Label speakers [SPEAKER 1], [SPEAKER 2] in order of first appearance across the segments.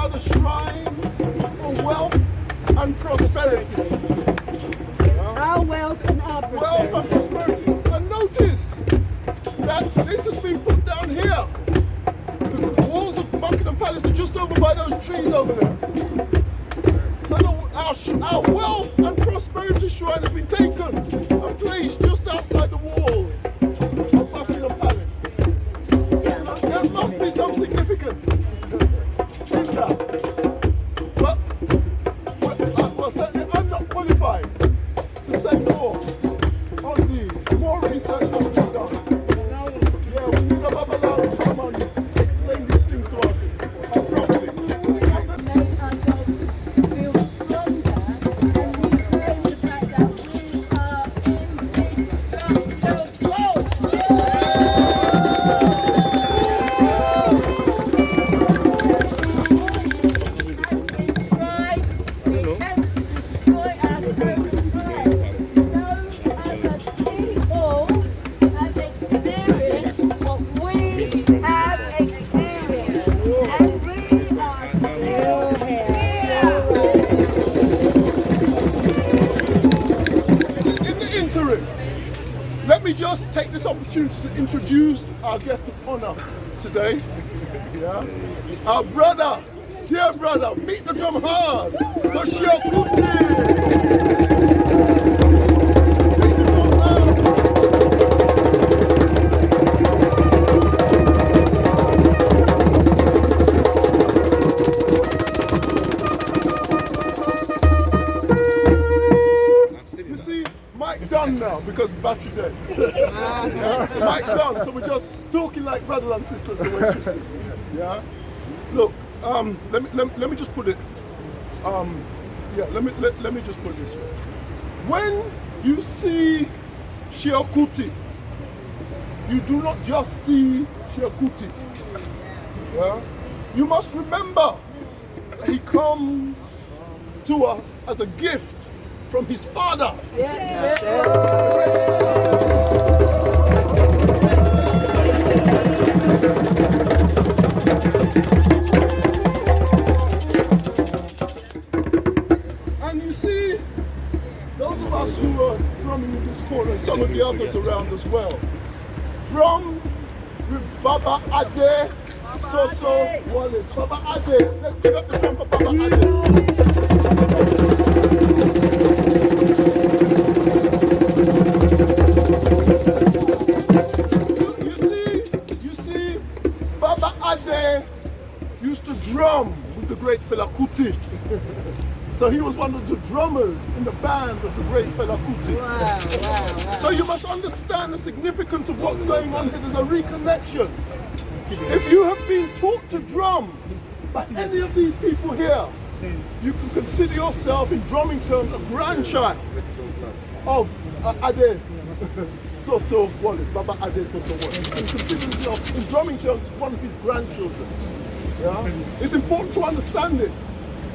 [SPEAKER 1] are the shrines for wealth and prosperity.
[SPEAKER 2] Our wealth and our prosperity.
[SPEAKER 1] Wealth and prosperity. And notice that this has been put down here. The walls of Buckingham Palace are just over by those trees over there. So our wealth and prosperity shrine has been taken and placed just outside the walls of Buckingham Palace. There must be some significance in that. But well, certainly I'm not qualified to say more on these. More research must be done. Yeah, we need a Babalawo to come and explain these things to us properly.
[SPEAKER 2] Make ourselves feel stronger and reclaim the fact that we are in this structural
[SPEAKER 1] Let me just take this opportunity to introduce our guest of honor today. Yeah. Our brother, dear brother, beat the drum hard. Seun Kuti. Done now because battery dead. Mic done, so we're just talking like brother and sisters. Yeah. Look, let me just put it. Let me just put it this way. When you see Seun Kuti, you do not just see Seun Kuti. Yeah. You must remember that he comes to us as a gift from his father. And you see, those of us who are drumming in this corner, and some of the others around as well, drummed with Baba Ade, Soso Wallace. Baba Ade, let's give up the drum for Baba Ade. You see, Baba Ade used to drum with the great Fela Kuti. So he was one of the drummers in the band of the great Fela Kuti.
[SPEAKER 2] Wow.
[SPEAKER 1] So you must understand the significance of what's going on here. There's a reconnection. If you have been taught to drum by any of these people here, you can consider yourself in drumming terms a grandchild of Ade Soso Wallace, Baba Ade Soso Wallace. You can consider yourself in drumming terms one of his grandchildren. Yeah? It's important to understand this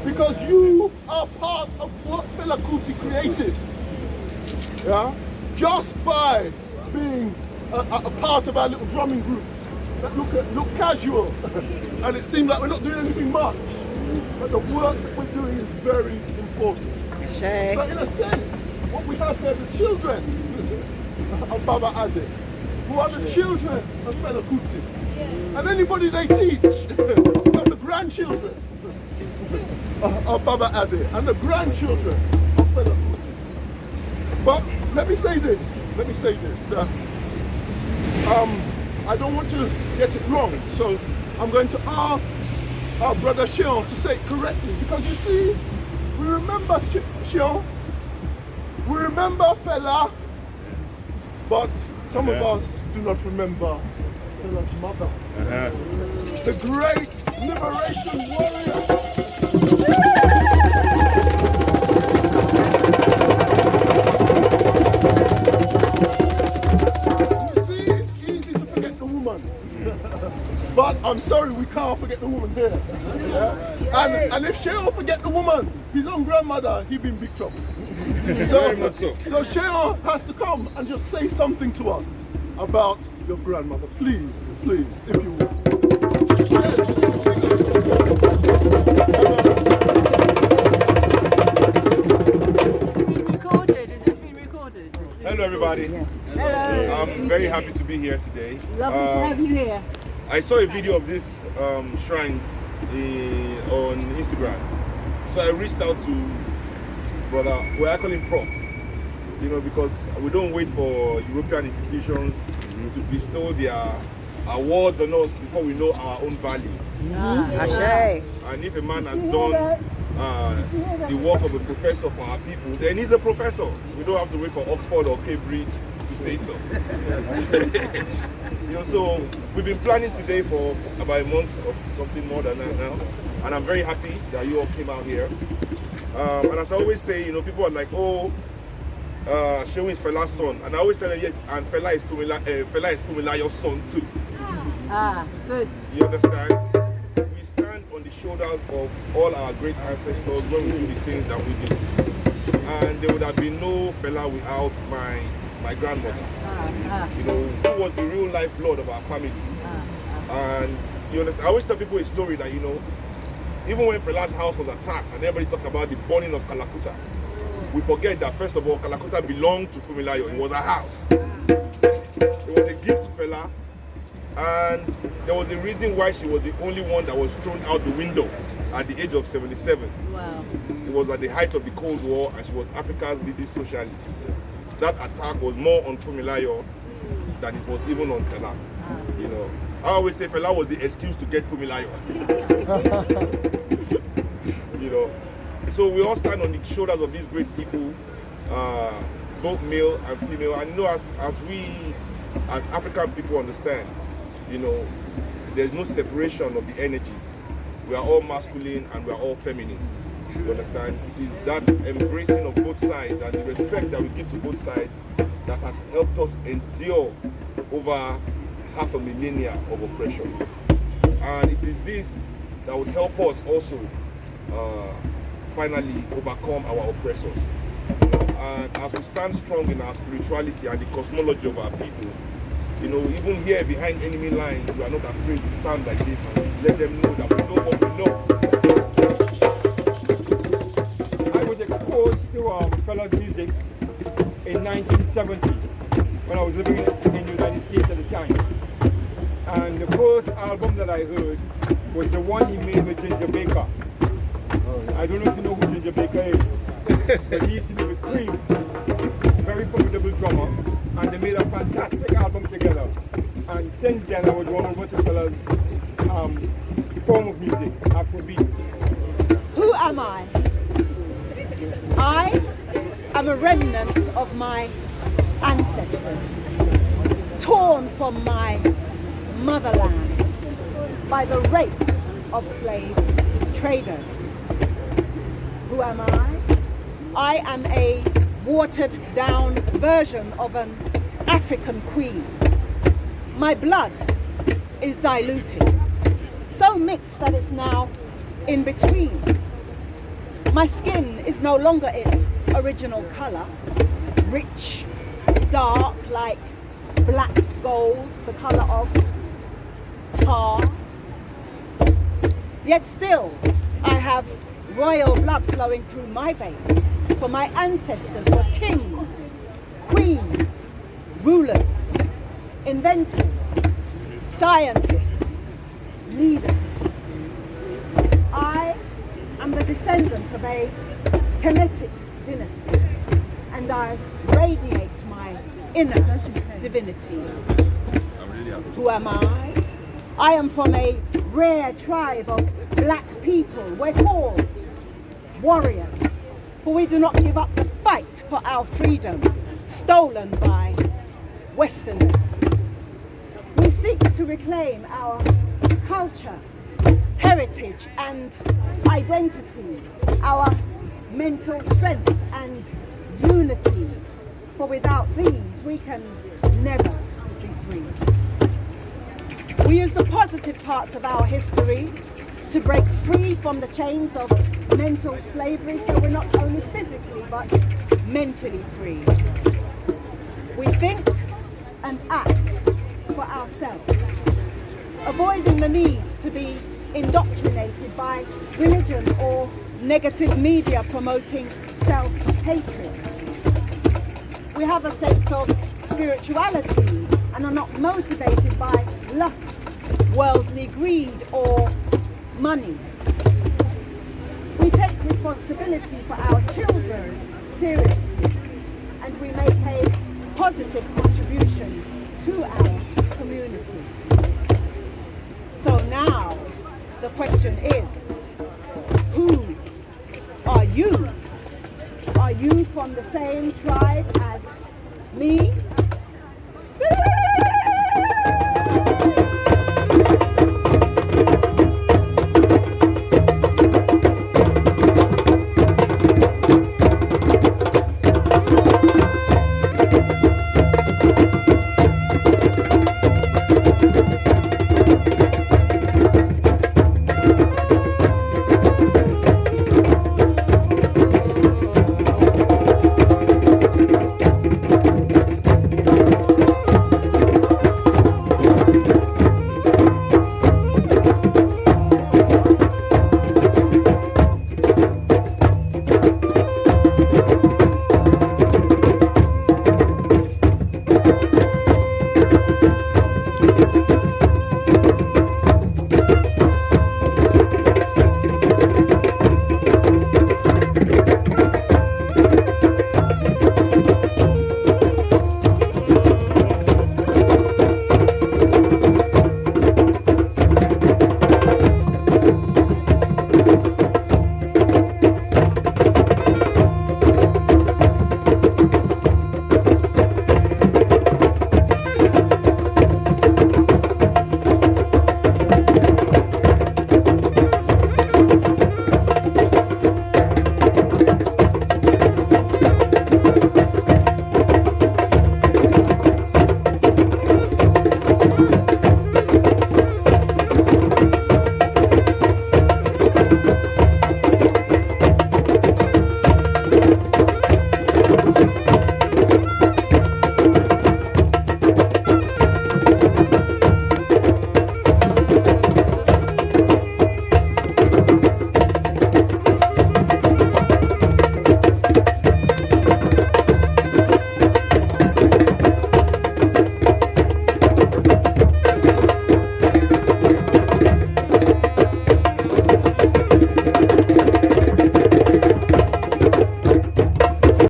[SPEAKER 1] because you are part of what Fela Kuti created. Yeah? Just by being a part of our little drumming groups that look casual and it seems like we're not doing anything much. But the work we're doing is very important. So in a sense, what we have here are the children of Baba Ade, who are the children of Fela Kuti. And anybody they teach are the grandchildren of Baba Ade and the grandchildren of Fela Kuti. But let me say this, that I don't want to get it wrong, so I'm going to ask our brother Seun to say it correctly, because you see, we remember Seun, we remember Fela, but some of us do not remember Fela's mother, the great liberation warrior. But I'm sorry, we can't forget the woman here. Yeah? And if Seun forget the woman, his own grandmother, he'd be in big trouble. So Seun has to come and just say something to us about your grandmother. Please, if you will.
[SPEAKER 3] everybody.
[SPEAKER 2] Yes. Hello.
[SPEAKER 3] I'm very happy to be here today.
[SPEAKER 2] Lovely to have you here.
[SPEAKER 3] I saw a video of these shrines on Instagram. So I reached out to brother, I call him Prof. You know, because we don't wait for European institutions to bestow their awards on us before we know our own value. And if a man has done the work of a professor for our people, then he's a professor. We don't have to wait for Oxford or Cambridge to say so. You know, so we've been planning today for about a month or something more than that now, and I'm very happy that you all came out here. And as I always say, you know, people are like, oh, Seun is Fela's son, and I always tell them yes, and Fela is Fumilayo's son too.
[SPEAKER 2] Good.
[SPEAKER 3] You understand? We stand on the shoulders of all our great ancestors when we do the things that we do. And there would have been no Fela without my grandmother. You know, who was the real lifeblood of our family. And you understand? I always tell people a story that, you know, even when Fela's house was attacked and everybody talked about the burning of Kalakuta, we forget that first of all, Kalakuta belonged to Fumilayo. It was a house. It was a gift to Fela. And there was a reason why she was the only one that was thrown out the window at the age of 77. Wow. It was at the height of the Cold War, and she was Africa's leading socialist. That attack was more on Fumilayo than it was even on Fela. You know, I always say Fela was the excuse to get Fumilayo. You know, so we all stand on the shoulders of these great people, both male and female. And you know, as we, as African people, understand, you know, there's no separation of the energies. We are all masculine and we are all feminine. You understand? It is that embracing of both sides and the respect that we give to both sides that has helped us endure over half a millennia of oppression. And it is this that would help us also finally overcome our oppressors. You know, and as we stand strong in our spirituality and the cosmology of our people, you know, even here behind enemy lines, we are not afraid to stand like this and let them know that we know what we know.
[SPEAKER 4] I was exposed to Fela's music in 1970 when I was living in the United States at the time. And the first album that I heard was the one he made with Ginger Baker. I don't know if you know who Ginger Baker is, but he used to be with Cream, very formidable drummer, and they made a fantastic album together. And since then I was one over to Fela's form of music, Afrobeat.
[SPEAKER 2] Who am I? I am a remnant of my ancestors, torn from my motherland by the rape of slave traders. Who am I? I am a watered down version of an African queen. My blood is diluted, so mixed that it's now in between. My skin is no longer its original color, rich, dark like black gold, the color of tar. Yet still, I have royal blood flowing through my veins, for my ancestors were kings, queens, rulers, inventors, scientists, leaders. I am the descendant of a Kemetic dynasty, and I radiate my inner divinity. Who am I? I am from a rare tribe of black people. We're called warriors, for we do not give up the fight for our freedom, stolen by Westerners. We seek to reclaim our culture, heritage and identity, our mental strength and unity, for without these we can never be free. We use the positive parts of our history to break free from the chains of mental slavery, so we're not only physically but mentally free. We think and act for ourselves, avoiding the need to be indoctrinated by religion or negative media promoting self-hatred. we have a sense of spirituality and are not motivated by lust, worldly greed or money. We take responsibility for our children seriously and we make a positive contribution to our community. So now the question is, who are you? Are you from the same tribe as me?